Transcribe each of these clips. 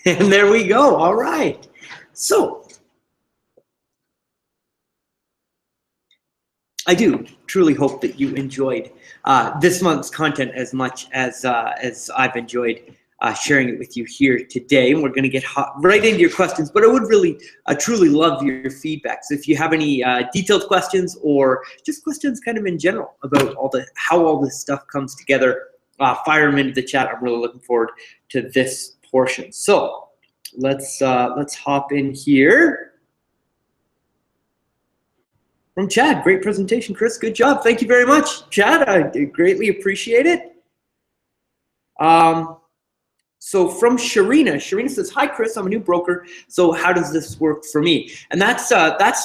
And there we go. All right. So I do truly hope that you enjoyed this month's content as much as I've enjoyed sharing it with you here today. And we're going to get right into your questions, but I would really truly love your feedback. So if you have any detailed questions or just questions kind of in general about how all this stuff comes together, fire them into the chat. I'm really looking forward to this portion. So let's hop in here. From Chad, great presentation, Chris. Good job. Thank you very much, Chad. I greatly appreciate it. So from Sharina says, "Hi, Chris. I'm a new broker. So how does this work for me?" And that's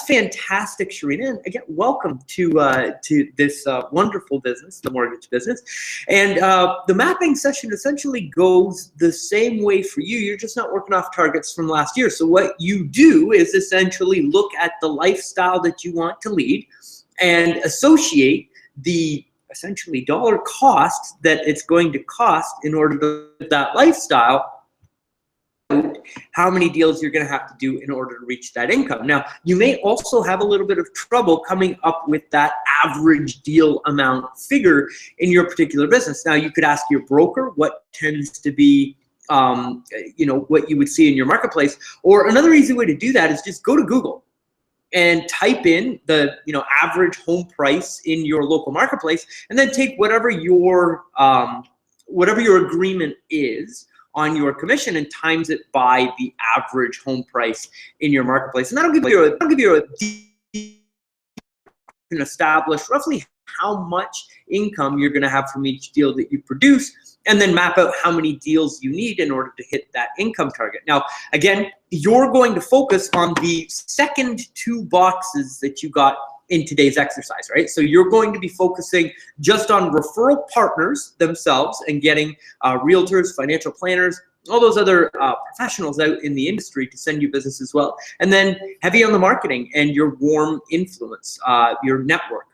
fantastic, Sharina. And again, welcome to this wonderful business, the mortgage business. And the mapping session essentially goes the same way for you. You're just not working off targets from last year. So what you do is essentially look at the lifestyle that you want to lead and associate the essentially dollar cost that it's going to cost in order to live that lifestyle, how many deals you're going to have to do in order to reach that income. Now, you may also have a little bit of trouble coming up with that average deal amount figure in your particular business. Now, you could ask your broker what tends to be what you would see in your marketplace, or another easy way to do that is just go to Google and type in the average home price in your local marketplace, and then take whatever your agreement is on your commission and times it by the average home price in your marketplace, and that'll give you you can establish roughly how much income you're going to have from each deal that you produce, and then map out how many deals you need in order to hit that income target. Now, again, you're going to focus on the second two boxes that you got in today's exercise, right? So you're going to be focusing just on referral partners themselves and getting realtors, financial planners, all those other professionals out in the industry to send you business as well. And then heavy on the marketing and your warm influence, your network,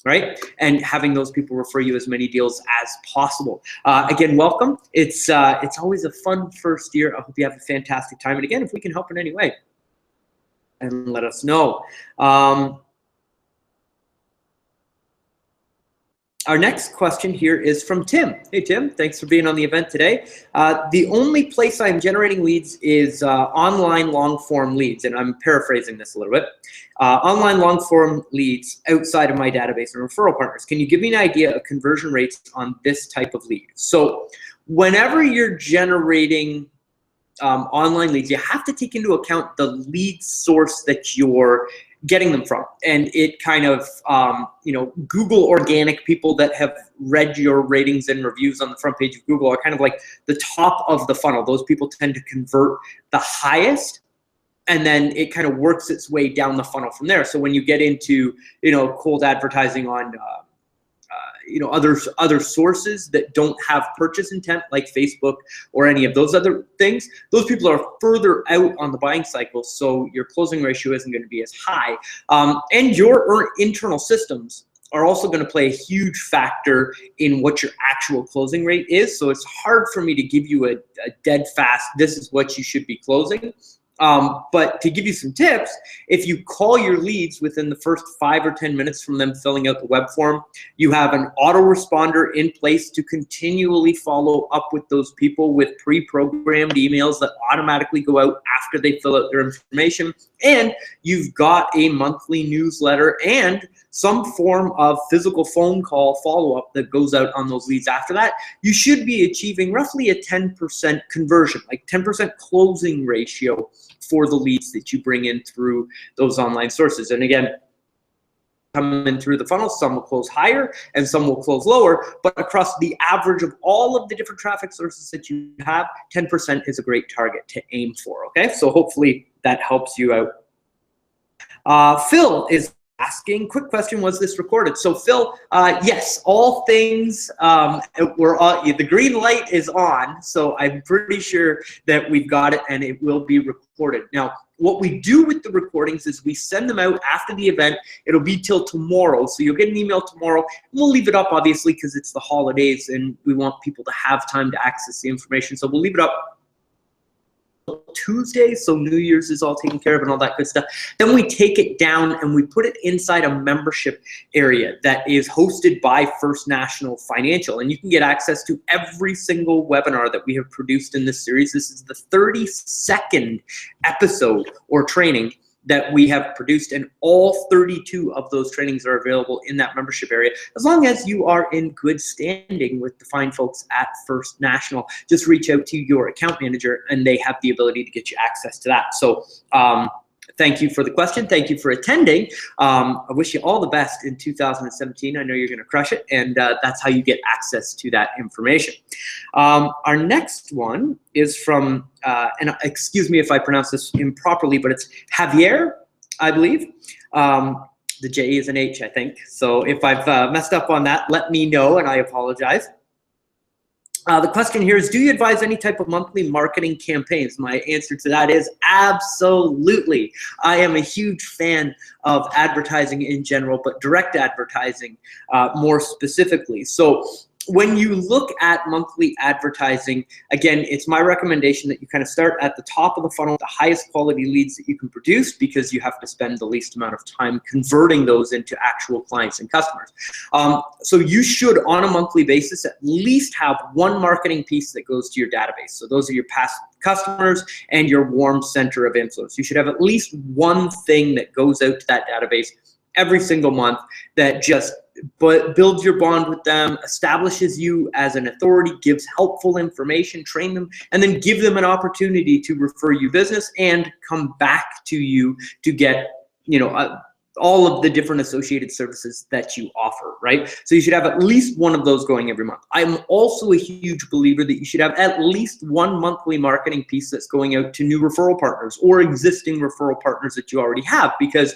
right? And having those people refer you as many deals as possible. Again, welcome. It's always a fun first year. I hope you have a fantastic time. And again, if we can help in any way, and let us know. Our next question here is from Tim. Hey, Tim, thanks for being on the event today. The only place I'm generating leads is online long-form leads, and I'm paraphrasing this a little bit. Online long-form leads outside of my database and referral partners. Can you give me an idea of conversion rates on this type of lead? So whenever you're generating online leads, you have to take into account the lead source that you're getting them from, and it kind of Google organic people that have read your ratings and reviews on the front page of Google are kind of like the top of the funnel. Those people tend to convert the highest, and then it kind of works its way down the funnel from there. So when you get into cold advertising on other sources that don't have purchase intent, like Facebook or any of those other things, those people are further out on the buying cycle, so your closing ratio isn't going to be as high. And your internal systems are also going to play a huge factor in what your actual closing rate is. So it's hard for me to give you a dead fast, this is what you should be closing. But to give you some tips, if you call your leads within the first 5 or 10 minutes from them filling out the web form, you have an autoresponder in place to continually follow up with those people with pre-programmed emails that automatically go out after they fill out their information. And you've got a monthly newsletter and some form of physical phone call follow-up that goes out on those leads after that. You should be achieving roughly a 10% conversion, like 10% closing ratio for the leads that you bring in through those online sources. And again, coming through the funnel, some will close higher and some will close lower, but across the average of all of the different traffic sources that you have, 10% is a great target to aim for, okay? So hopefully that helps you out. Phil is asking, quick question, was this recorded? So Phil, yes, all things the green light is on, so I'm pretty sure that we've got it and it will be recorded. Now, what we do with the recordings is we send them out after the event. It'll be till tomorrow, so you'll get an email tomorrow. And we'll leave it up, obviously, because it's the holidays and we want people to have time to access the information. So we'll leave it up Tuesday, so New Year's is all taken care of and all that good stuff. Then we take it down and we put it inside a membership area that is hosted by First National Financial, and you can get access to every single webinar that we have produced in this series. This is the 32nd episode or training that we have produced, and all 32 of those trainings are available in that membership area, as long as you are in good standing with the fine folks at First National. Just reach out to your account manager and they have the ability to get you access to that. So thank you for the question. Thank you for attending. I wish you all the best in 2017. I know you're going to crush it, and that's how you get access to that information. Our next one is from, and excuse me if I pronounce this improperly, but it's Javier, I believe. The J is an H, I think. So if I've messed up on that, let me know, and I apologize. The question here is, do you advise any type of monthly marketing campaigns? My answer to that is absolutely. I am a huge fan of advertising in general, but direct advertising more specifically. So when you look at monthly advertising, again, it's my recommendation that you kind of start at the top of the funnel, the highest quality leads that you can produce, because you have to spend the least amount of time converting those into actual clients and customers. So you should, on a monthly basis, at least have one marketing piece that goes to your database. So those are your past customers and your warm center of influence. You should have at least one thing that goes out to that database every single month that just builds your bond with them, establishes you as an authority, gives helpful information, train them, and then give them an opportunity to refer you business and come back to you to get, you know, all of the different associated services that you offer, right? So you should have at least one of those going every month. I'm also a huge believer that you should have at least one monthly marketing piece that's going out to new referral partners or existing referral partners that you already have, because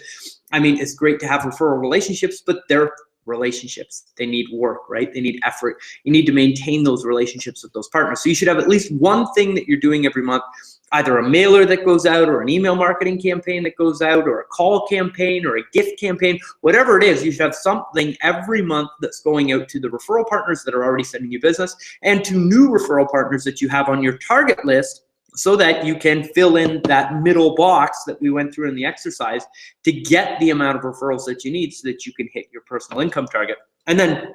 I mean, it's great to have referral relationships, but they're relationships. They need work, right? They need effort. You need to maintain those relationships with those partners. So you should have at least one thing that you're doing every month, either a mailer that goes out or an email marketing campaign that goes out or a call campaign or a gift campaign, whatever it is. You should have something every month that's going out to the referral partners that are already sending you business and to new referral partners that you have on your target list, so that you can fill in that middle box that we went through in the exercise to get the amount of referrals that you need so that you can hit your personal income target. And then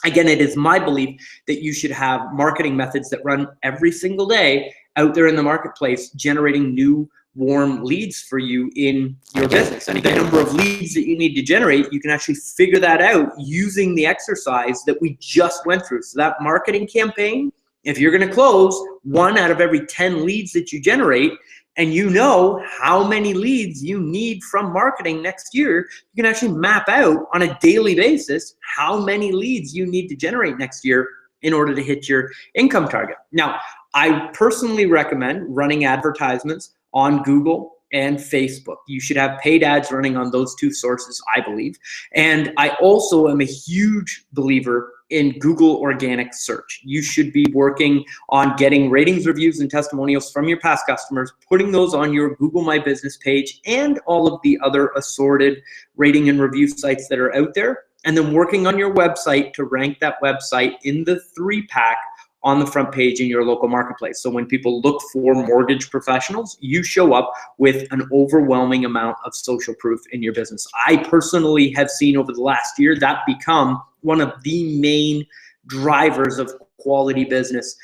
again, it is my belief that you should have marketing methods that run every single day out there in the marketplace, generating new warm leads for you in your business. And the number of leads that you need to generate, you can actually figure that out using the exercise that we just went through. So that marketing campaign, if you're going to close 1 out of every 10 leads that you generate, and you know how many leads you need from marketing next year, you can actually map out on a daily basis how many leads you need to generate next year in order to hit your income target. Now, I personally recommend running advertisements on Google and Facebook. You should have paid ads running on those two sources, I believe. And I also am a huge believer in Google organic search. You should be working on getting ratings, reviews, and testimonials from your past customers, putting those on your Google My Business page and all of the other assorted rating and review sites that are out there, and then working on your website to rank that website in the 3-pack on the front page in your local marketplace. So when people look for mortgage professionals, you show up with an overwhelming amount of social proof in your business. I personally have seen over the last year that become one of the main drivers of quality business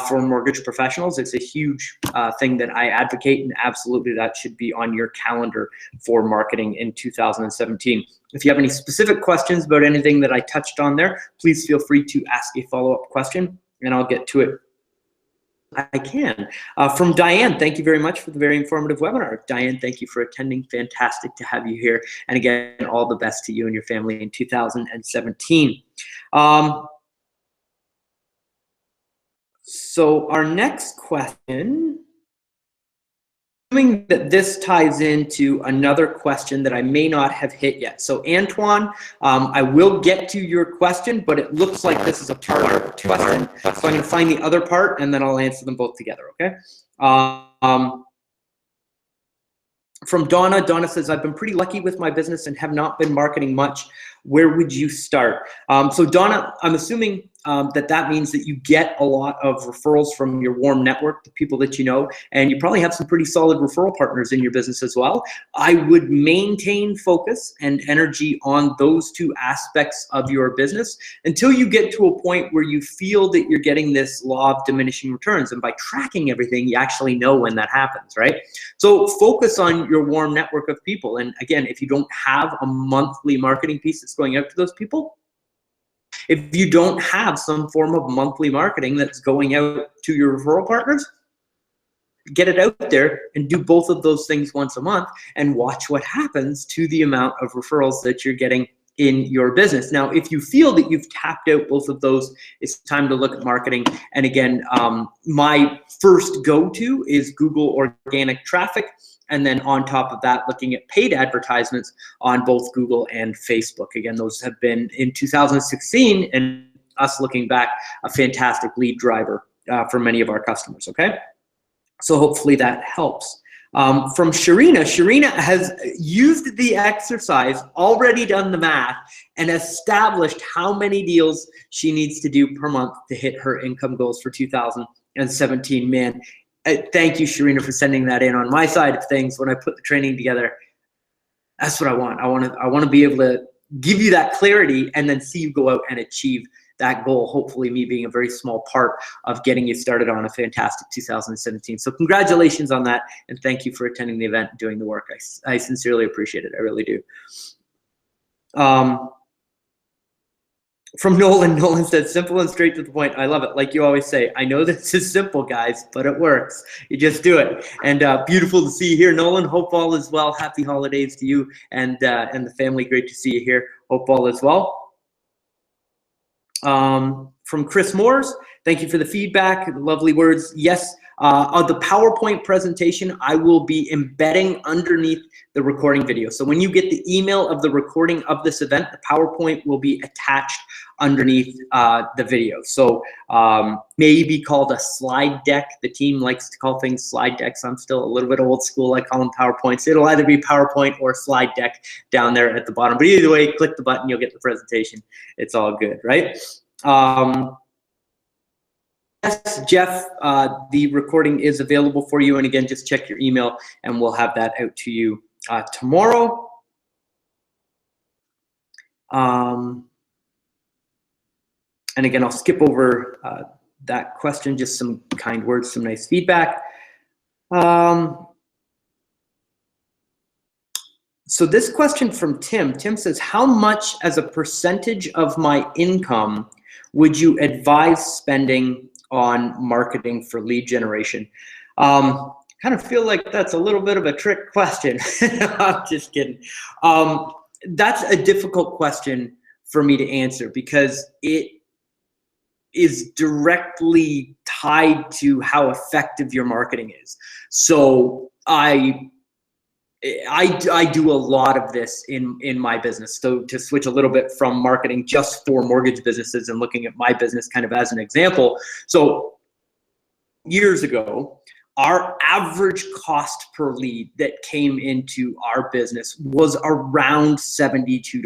for mortgage professionals. It's a huge thing that I advocate, and absolutely that should be on your calendar for marketing in 2017. If you have any specific questions about anything that I touched on there, please feel free to ask a follow-up question, and I'll get to it. I can. From Diane, thank you very much for the very informative webinar. Diane, thank you for attending. Fantastic to have you here. And again, all the best to you and your family in 2017. So our next question, assuming that this ties into another question that I may not have hit yet. So Antoine, I will get to your question, but it looks like this is a part question. So I'm going to find the other part and then I'll answer them both together, okay? From Donna, Donna says, I've been pretty lucky with my business and have not been marketing much. Where would you start? So Donna, I'm assuming that means that you get a lot of referrals from your warm network, the people that you know, and you probably have some pretty solid referral partners in your business as well. I would maintain focus and energy on those two aspects of your business until you get to a point where you feel that you're getting this law of diminishing returns. And by tracking everything, you actually know when that happens, right? So focus on your warm network of people. And again, if you don't have a monthly marketing piece that's going out to those people, if you don't have some form of monthly marketing that's going out to your referral partners, get it out there and do both of those things once a month and watch what happens to the amount of referrals that you're getting in your business. Now, if you feel that you've tapped out both of those, it's time to look at marketing. And again, my first go-to is Google organic traffic. And then on top of that, looking at paid advertisements on both Google and Facebook. Again, those have been in 2016 and us looking back, a fantastic lead driver for many of our customers, okay? So hopefully that helps. From Sharina has used the exercise, already done the math, and established how many deals she needs to do per month to hit her income goals for 2017. Man, thank you, Sharina, for sending that in. On my side of things, when I put the training together, that's what I want. I want to be able to give you that clarity and then see you go out and achieve that goal. Hopefully me being a very small part of getting you started on a fantastic 2017. So congratulations on that. And thank you for attending the event and doing the work. I sincerely appreciate it. I really do. From Nolan said, simple and straight to the point. I love it. Like you always say, I know this is simple, guys, but it works. You just do it. And beautiful to see you here, Nolan. Hope all is well. Happy holidays to you and the family. Great to see you here. Hope all is well. From Chris Moores, thank you for the feedback. Lovely words. Yes. On the PowerPoint presentation, I will be embedding underneath the recording video. So when you get the email of the recording of this event, the PowerPoint will be attached underneath the video. So maybe called a slide deck. The team likes to call things slide decks. I'm still a little bit old school. I call them PowerPoints. It'll either be PowerPoint or slide deck down there at the bottom. But either way, click the button, you'll get the presentation. It's all good, right? Yes, Jeff, the recording is available for you. And again, just check your email and we'll have that out to you tomorrow. And again, I'll skip over that question, just some kind words, some nice feedback. So this question from Tim says, how much as a percentage of my income would you advise spending on marketing for lead generation? Kind of feel like that's a little bit of a trick question. I'm just kidding. That's a difficult question for me to answer because it is directly tied to how effective your marketing is. So I do a lot of this in my business. So to switch a little bit from marketing just for mortgage businesses and looking at my business kind of as an example. So years ago, our average cost per lead that came into our business was around $72,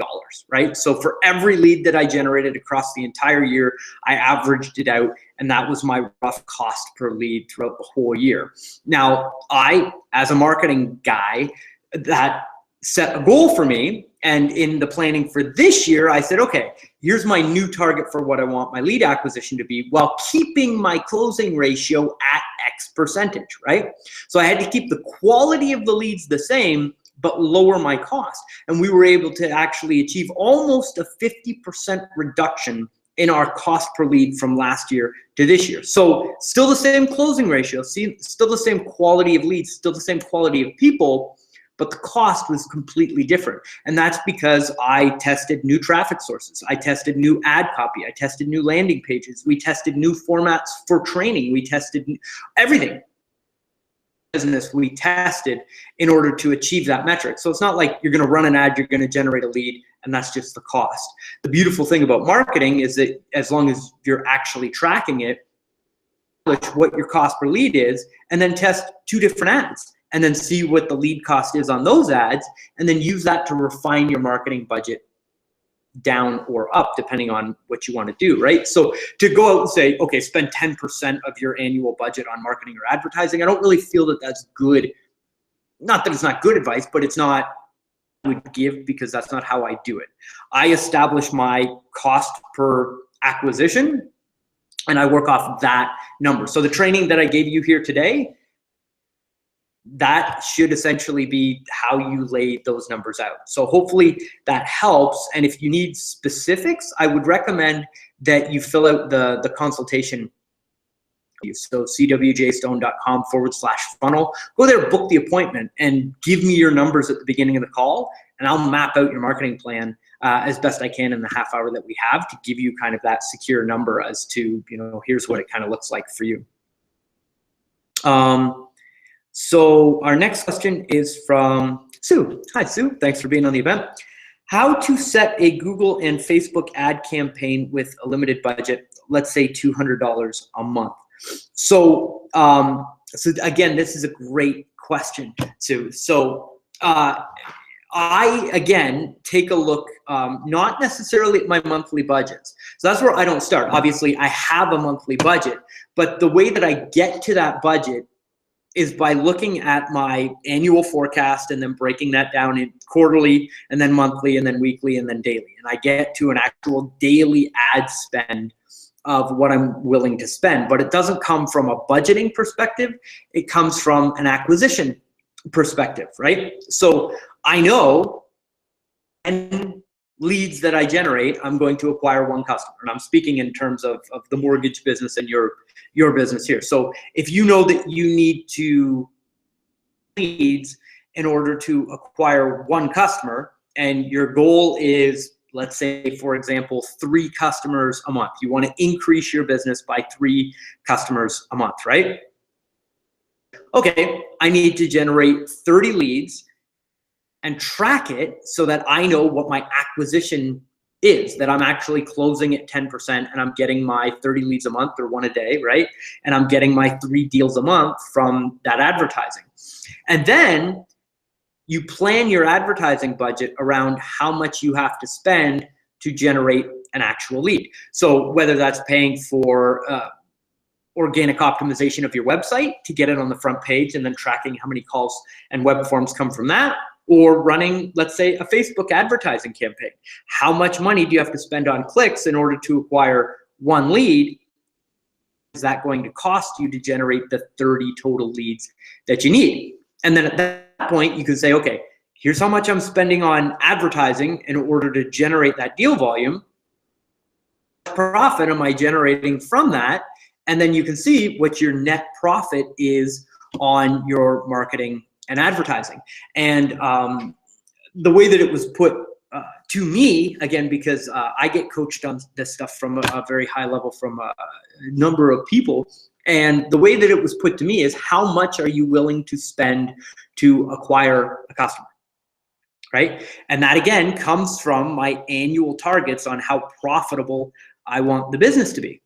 right? So for every lead that I generated across the entire year, I averaged it out, and that was my rough cost per lead throughout the whole year. Now, I, as a marketing guy, that set a goal for me, and in the planning for this year, I said, okay, here's my new target for what I want my lead acquisition to be while keeping my closing ratio at X percentage, right? So I had to keep the quality of the leads the same, but lower my cost. And we were able to actually achieve almost a 50% reduction in our cost per lead from last year to this year. So still the same closing ratio, still the same quality of leads, still the same quality of people, but the cost was completely different. And that's because I tested new traffic sources. I tested new ad copy. I tested new landing pages. We tested new formats for training. We tested everything. Business we tested in order to achieve that metric. So it's not like you're going to run an ad, you're going to generate a lead, and that's just the cost. The beautiful thing about marketing is that as long as you're actually tracking it, what your cost per lead is, and then test 2 different ads, and then see what the lead cost is on those ads, and then use that to refine your marketing budget down or up depending on what you want to do, right? So to go out and say, okay, spend 10% of your annual budget on marketing or advertising, I don't really feel that that's good. Not that it's not good advice, but it's not would give, because that's not how I do it. I establish my cost per acquisition and I work off that number. So the training that I gave you here today, that should essentially be how you lay those numbers out. So hopefully that helps. And if you need specifics, I would recommend that you fill out the consultation. So cwjstone.com/funnel. Go there, book the appointment, and give me your numbers at the beginning of the call, and I'll map out your marketing plan as best I can in the half hour that we have to give you kind of that secure number as to, you know, here's what it kind of looks like for you. So our next question is from Sue. Hi, Sue. Thanks for being on the event. How to set a Google and Facebook ad campaign with a limited budget, let's say $200 a month. So, so again, this is a great question, Sue. So I, again, take a look, not necessarily at my monthly budgets. So that's where I don't start. Obviously, I have a monthly budget, but the way that I get to that budget is by looking at my annual forecast and then breaking that down in quarterly and then monthly and then weekly and then daily. And I get to an actual daily ad spend of what I'm willing to spend. But it doesn't come from a budgeting perspective. It comes from an acquisition perspective, right? So I know 10 leads that I generate, I'm going to acquire one customer. And I'm speaking in terms of the mortgage business and your business here. So if you know that you need to leads in order to acquire one customer, and your goal is, let's say, for example, 3 customers a month. You want to increase your business by 3 customers a month, right? Okay, I need to generate 30 leads and track it so that I know what my acquisition is, that I'm actually closing at 10% and I'm getting my 30 leads a month or 1 a day, right? And I'm getting my 3 deals a month from that advertising. And then you plan your advertising budget around how much you have to spend to generate an actual lead. So whether that's paying for organic optimization of your website to get it on the front page and then tracking how many calls and web forms come from that, or running, let's say, a Facebook advertising campaign. How much money do you have to spend on clicks in order to acquire 1 lead? Is that going to cost you to generate the 30 total leads that you need? And then at that point, you can say, okay, here's how much I'm spending on advertising in order to generate that deal volume. What profit am I generating from that? And then you can see what your net profit is on your marketing and advertising. And the way that it was put to me, again, because I get coached on this stuff from a very high level from a number of people, and the way that it was put to me is, how much are you willing to spend to acquire a customer, right? And that, again, comes from my annual targets on how profitable I want the business to be.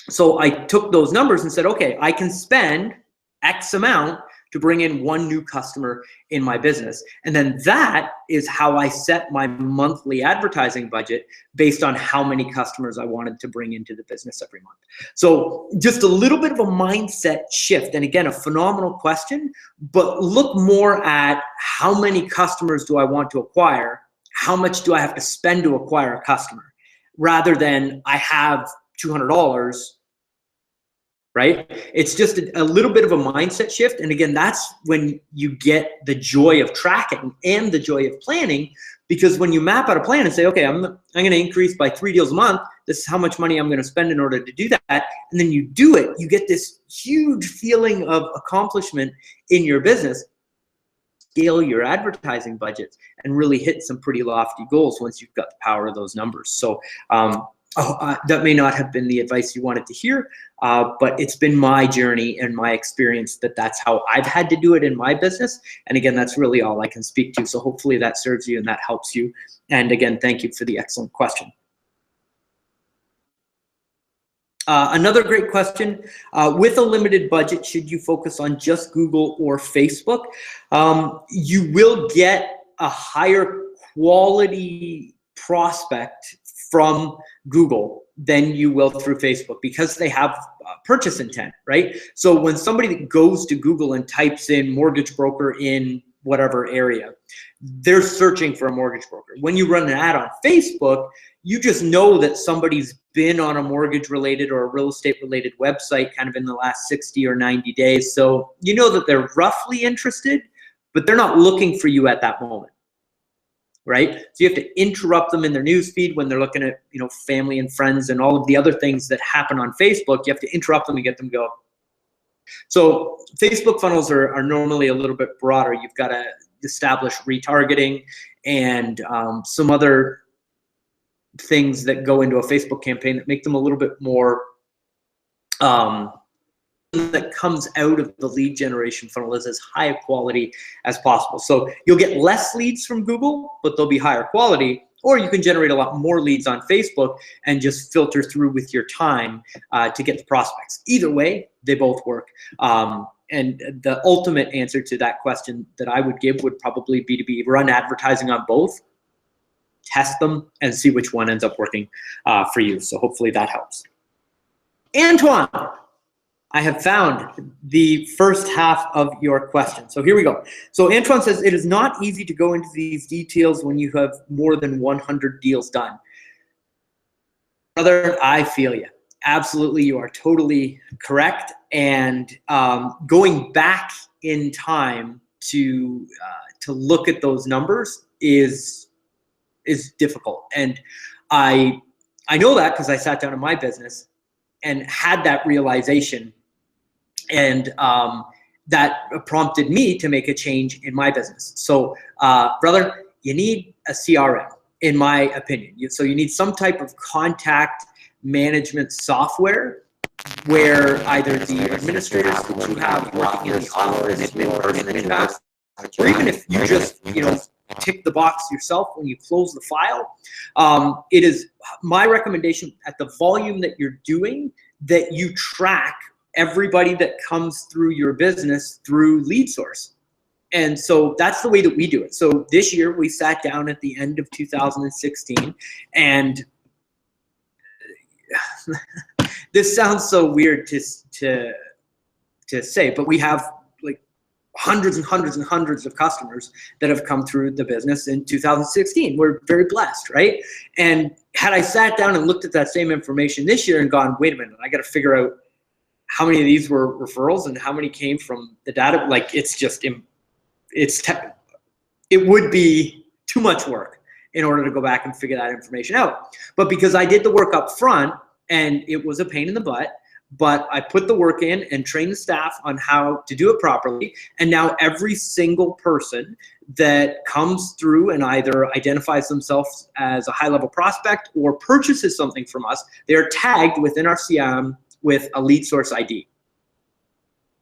So I took those numbers and said, okay, I can spend X amount to bring in 1 new customer in my business. And then that is how I set my monthly advertising budget based on how many customers I wanted to bring into the business every month. So just a little bit of a mindset shift. And again, a phenomenal question, but look more at how many customers do I want to acquire? How much do I have to spend to acquire a customer? Rather than I have $200, right? It's just a little bit of a mindset shift. And again, that's when you get the joy of tracking and the joy of planning, because when you map out a plan and say, okay, I'm going to increase by 3 deals a month, this is how much money I'm going to spend in order to do that. And then you do it, you get this huge feeling of accomplishment in your business. Scale your advertising budgets and really hit some pretty lofty goals once you've got the power of those numbers. So, that may not have been the advice you wanted to hear, but it's been my journey and my experience that's how I've had to do it in my business. And again, that's really all I can speak to. So hopefully that serves you and that helps you. And again, thank you for the excellent question. Another great question, with a limited budget, should you focus on just Google or Facebook? You will get a higher quality prospect from Google than you will through Facebook, because they have purchase intent, right? So when somebody goes to Google and types in mortgage broker in whatever area, they're searching for a mortgage broker. When you run an ad on Facebook, you just know that somebody's been on a mortgage related or a real estate related website kind of in the last 60 or 90 days. So you know that they're roughly interested, but they're not looking for you at that moment, right? So you have to interrupt them in their news feed when they're looking at, you know, family and friends and all of the other things that happen on Facebook. You have to interrupt them and get them go. So Facebook funnels are normally a little bit broader. You've got to establish retargeting and some other things that go into a Facebook campaign that make them a little bit more that comes out of the lead generation funnel is as high a quality as possible. So you'll get less leads from Google, but they'll be higher quality, or you can generate a lot more leads on Facebook and just filter through with your time to get the prospects. Either way, they both work. And the ultimate answer to that question that I would give would probably be to run advertising on both, test them, and see which one ends up working for you. So hopefully that helps. Antoine, I have found the first half of your question. So here we go. So Antoine says, it is not easy to go into these details when you have more than 100 deals done. Brother, I feel you. Absolutely, you are totally correct. And going back in time to look at those numbers is difficult. And I know that because I sat down in my business and had that realization, and that prompted me to make a change in my business. So brother, you need a CRM, in my opinion. So you need some type of contact management software where either the administrators that you have working in the office or even if you just, you know, tick the box yourself when you close the file. It is my recommendation at the volume that you're doing that you track everybody that comes through your business through LeadSource. And so that's the way that we do it. So this year we sat down at the end of 2016, and this sounds so weird to say, but we have like hundreds and hundreds and hundreds of customers that have come through the business in 2016. We're very blessed, right? And had I sat down and looked at that same information this year and gone, wait a minute, I got to figure out how many of these were referrals and how many came from the data, like it would be too much work in order to go back and figure that information out. But because I did the work up front, and it was a pain in the butt, but I put the work in and trained the staff on how to do it properly. And now every single person that comes through and either identifies themselves as a high-level prospect or purchases something from us, they are tagged within our CRM with a LeadSource ID.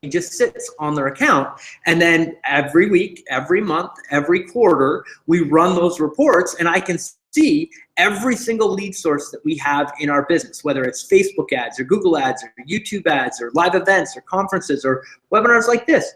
It just sits on their account, and then every week, every month, every quarter, we run those reports, and I can see every single lead source that we have in our business, whether it's Facebook ads or Google ads or YouTube ads or live events or conferences or webinars like this.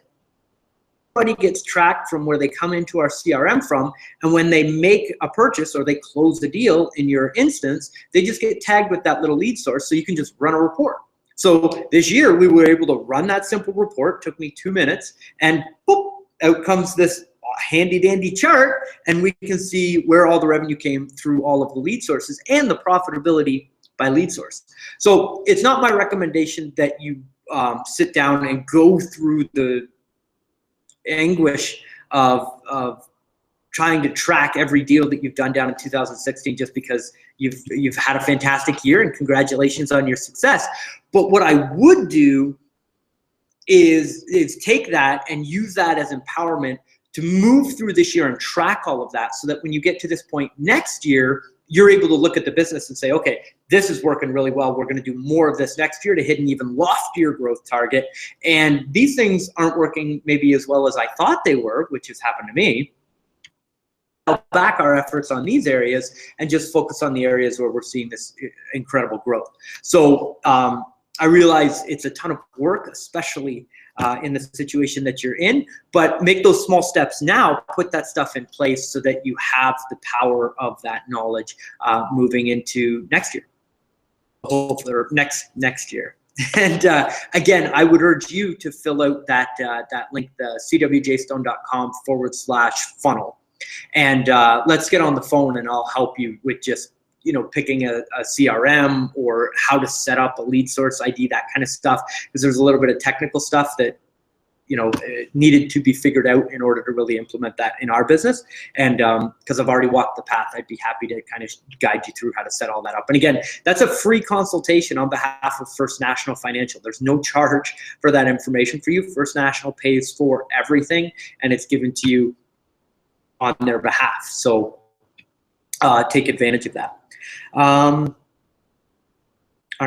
Everybody gets tracked from where they come into our CRM from, and when they make a purchase or they close the deal in your instance, they just get tagged with that little lead source, so you can just run a report. So this year we were able to run that simple report, took me 2 minutes, and boop, out comes this handy dandy chart, and we can see where all the revenue came through all of the lead sources and the profitability by lead source. So it's not my recommendation that you sit down and go through the anguish of trying to track every deal that you've done down in 2016 just because you've had a fantastic year, and congratulations on your success. But what I would do is take that and use that as empowerment to move through this year and track all of that, so that when you get to this point next year, you're able to look at the business and say, okay, this is working really well. We're going to do more of this next year to hit an even loftier growth target. And these things aren't working maybe as well as I thought they were, which has happened to me. Back our efforts on these areas and just focus on the areas where we're seeing this incredible growth. So I realize it's a ton of work, especially in the situation that you're in, but make those small steps now, put that stuff in place so that you have the power of that knowledge moving into next year, hopefully, or next year. And again, I would urge you to fill out that link, the cwjstone.com/funnel. And let's get on the phone and I'll help you with just, picking a CRM or how to set up a lead source ID, that kind of stuff, because there's a little bit of technical stuff that, needed to be figured out in order to really implement that in our business. And because I've already walked the path, I'd be happy to kind of guide you through how to set all that up. And again, that's a free consultation on behalf of First National Financial. There's no charge for that information for you. First National pays for everything, and it's given to you on their behalf. So take advantage of that. Our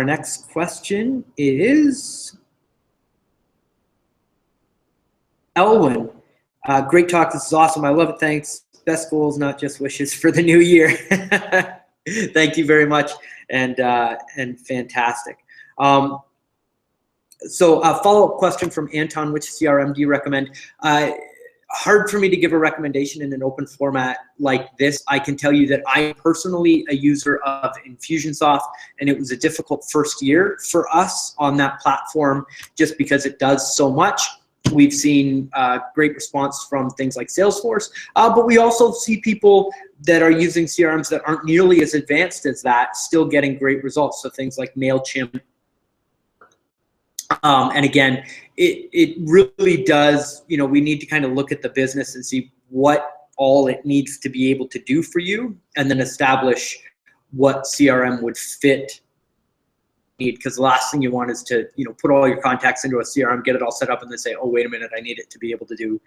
next question is Elwin. Great talk. This is awesome. I love it. Thanks. Best goals, not just wishes for the new year. Thank you very much. And fantastic. So a follow-up question from Anton: which CRM do you recommend? Hard for me to give a recommendation in an open format like this. I can tell you that I'm personally a user of Infusionsoft, and it was a difficult first year for us on that platform just because it does so much. We've seen great response from things like Salesforce, but we also see people that are using CRMs that aren't nearly as advanced as that still getting great results. So things like MailChimp. And again, it really does, we need to kind of look at the business and see what all it needs to be able to do for you, and then establish what CRM would fit need. Because the last thing you want is to, put all your contacts into a CRM, get it all set up, and then say, oh, wait a minute, I need it to be able to do,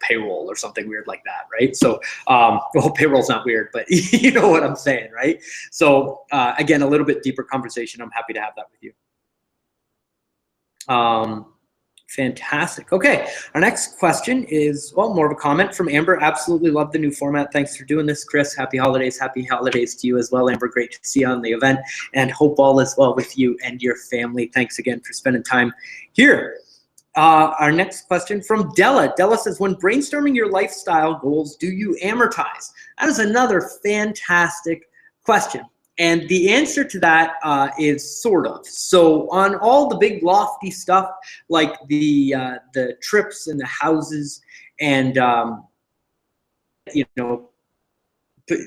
payroll or something weird like that, right? So, well, payroll's not weird, but you know what I'm saying, right? So, again, a little bit deeper conversation. I'm happy to have that with you. Fantastic. Okay, our next question is, well, more of a comment from Amber. Absolutely love the new format. Thanks for doing this, Chris. Happy holidays. Happy holidays to you as well, Amber. Great to see you on the event, and hope all is well with you and your family. Thanks again for spending time here. Our next question from Della. Della says, when brainstorming your lifestyle goals, do you amortize? That is another fantastic question. And the answer to that is sort of. So on all the big lofty stuff, like the trips and the houses, and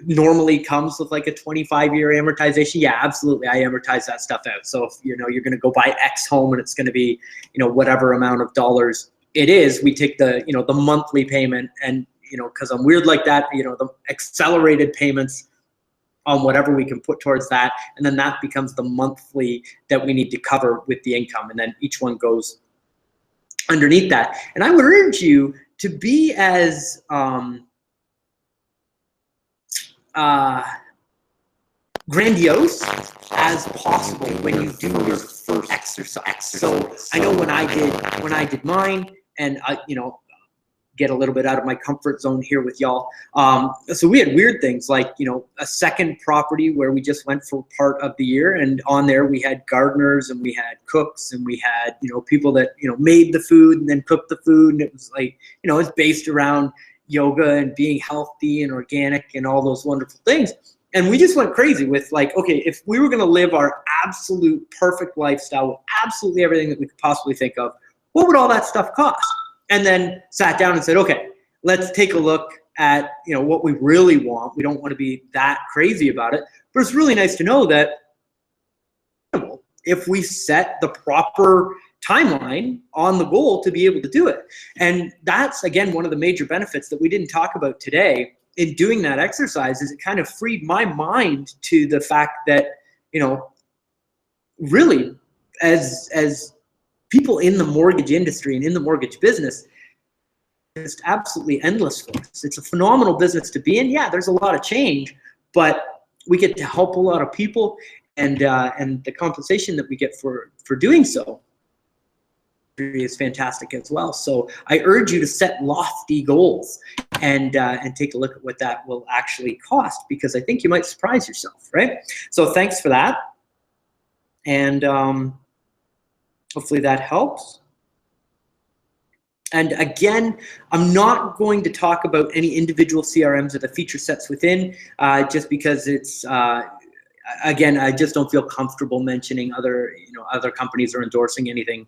normally comes with like a 25-year amortization. Yeah, absolutely, I amortize that stuff out. So if you're going to go buy X home and it's going to be whatever amount of dollars it is, we take the the monthly payment, and because I'm weird like that, the accelerated payments on whatever we can put towards that, and then that becomes the monthly that we need to cover with the income, and then each one goes underneath that. And I would urge you to be as grandiose as possible when you do your first exercise. So I know when I did mine, and I get a little bit out of my comfort zone here with y'all. So we had weird things like, a second property where we just went for part of the year, and on there we had gardeners and we had cooks and we had, people that, made the food and then cooked the food. And it was like, it's based around yoga and being healthy and organic and all those wonderful things. And we just went crazy with like, okay, if we were going to live our absolute perfect lifestyle with absolutely everything that we could possibly think of, what would all that stuff cost? And then sat down and said, okay, let's take a look at what we really want. We don't want to be that crazy about it, but it's really nice to know that if we set the proper timeline on the goal to be able to do it. And that's, again, one of the major benefits that we didn't talk about today in doing that exercise, is it kind of freed my mind to the fact that, really, as people in the mortgage industry and in the mortgage business, it's absolutely endless for us. It's a phenomenal business to be in. Yeah, there's a lot of change, but we get to help a lot of people, and the compensation that we get for doing so is fantastic as well. So I urge you to set lofty goals and take a look at what that will actually cost, because I think you might surprise yourself, right? So thanks for that, and hopefully that helps. And again, I'm not going to talk about any individual CRMs or the feature sets within, just because it's, again, I just don't feel comfortable mentioning other companies or endorsing anything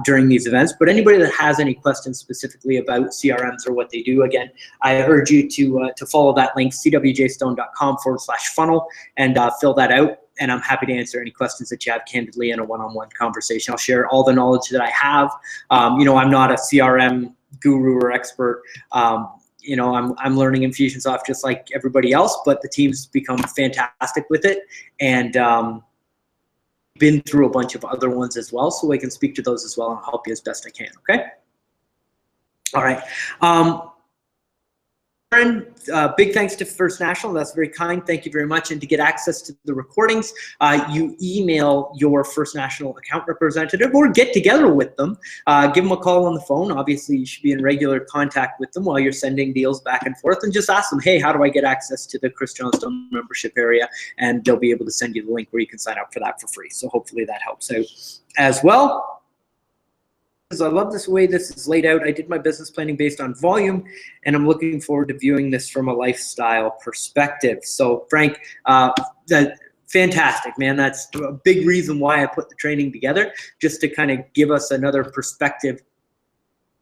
during these events. But anybody that has any questions specifically about CRMs or what they do, again, I urge you to follow that link, cwjstone.com/funnel, and fill that out. And I'm happy to answer any questions that you have candidly in a one-on-one conversation. I'll share all the knowledge that I have. I'm not a CRM guru or expert. I'm learning Infusionsoft just like everybody else, but the team's become fantastic with it, and been through a bunch of other ones as well, so I can speak to those as well and help you as best I can. Okay. All right. Big thanks to First National. That's very kind. Thank you very much. And to get access to the recordings, you email your First National account representative or get together with them. Give them a call on the phone. Obviously, you should be in regular contact with them while you're sending deals back and forth, and just ask them, hey, how do I get access to the Chris Johnstone membership area? And they'll be able to send you the link where you can sign up for that for free. So hopefully that helps out as well. I love this way this is laid out. I did my business planning based on volume, and I'm looking forward to viewing this from a lifestyle perspective. So Frank, fantastic, man. That's a big reason why I put the training together, just to kind of give us another perspective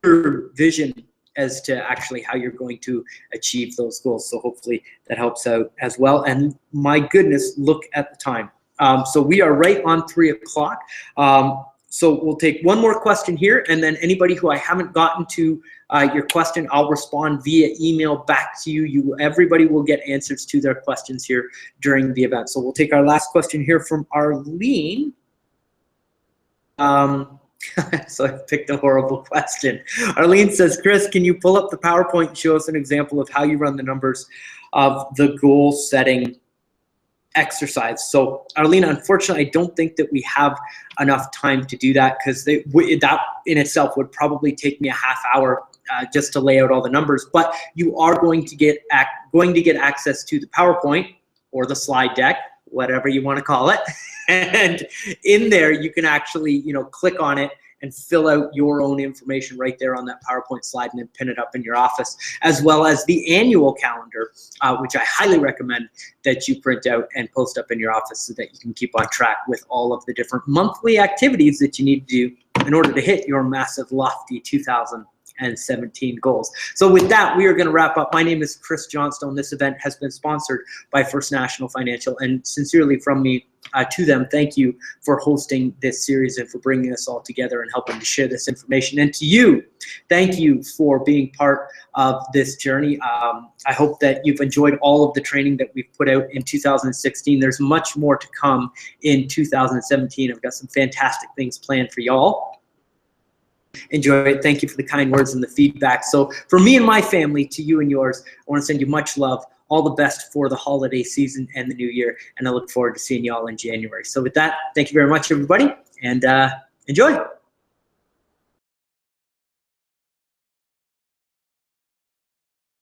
or vision as to actually how you're going to achieve those goals. So hopefully that helps out as well. And my goodness, look at the time. So we are right on 3 o'clock. So we'll take one more question here, and then anybody who I haven't gotten to your question, I'll respond via email back to you. Everybody will get answers to their questions here during the event. So we'll take our last question here from Arlene. So I picked a horrible question. Arlene says, Chris, can you pull up the PowerPoint and show us an example of how you run the numbers of the goal setting exercise? So Arlene, unfortunately, I don't think that we have enough time to do that, because that in itself would probably take me a half hour just to lay out all the numbers. But you are going to get access to the PowerPoint or the slide deck, whatever you want to call it. And in there, you can actually, click on it and fill out your own information right there on that PowerPoint slide, and then pin it up in your office, as well as the annual calendar, which I highly recommend that you print out and post up in your office so that you can keep on track with all of the different monthly activities that you need to do in order to hit your massive, lofty 2017 goals. So with that, we are going to wrap up. My name is Chris Johnstone. This event has been sponsored by First National Financial, and sincerely from me to them, thank you for hosting this series and for bringing us all together and helping to share this information. And to you, thank you for being part of this journey. I hope that you've enjoyed all of the training that we've put out in 2016. There's much more to come in 2017. I've got some fantastic things planned for y'all. Enjoy it. Thank you for the kind words and the feedback. So for me and my family, to you and yours, I want to send you much love. All the best for the holiday season and the new year, and I look forward to seeing you all in January. So with that, thank you very much, everybody, and enjoy.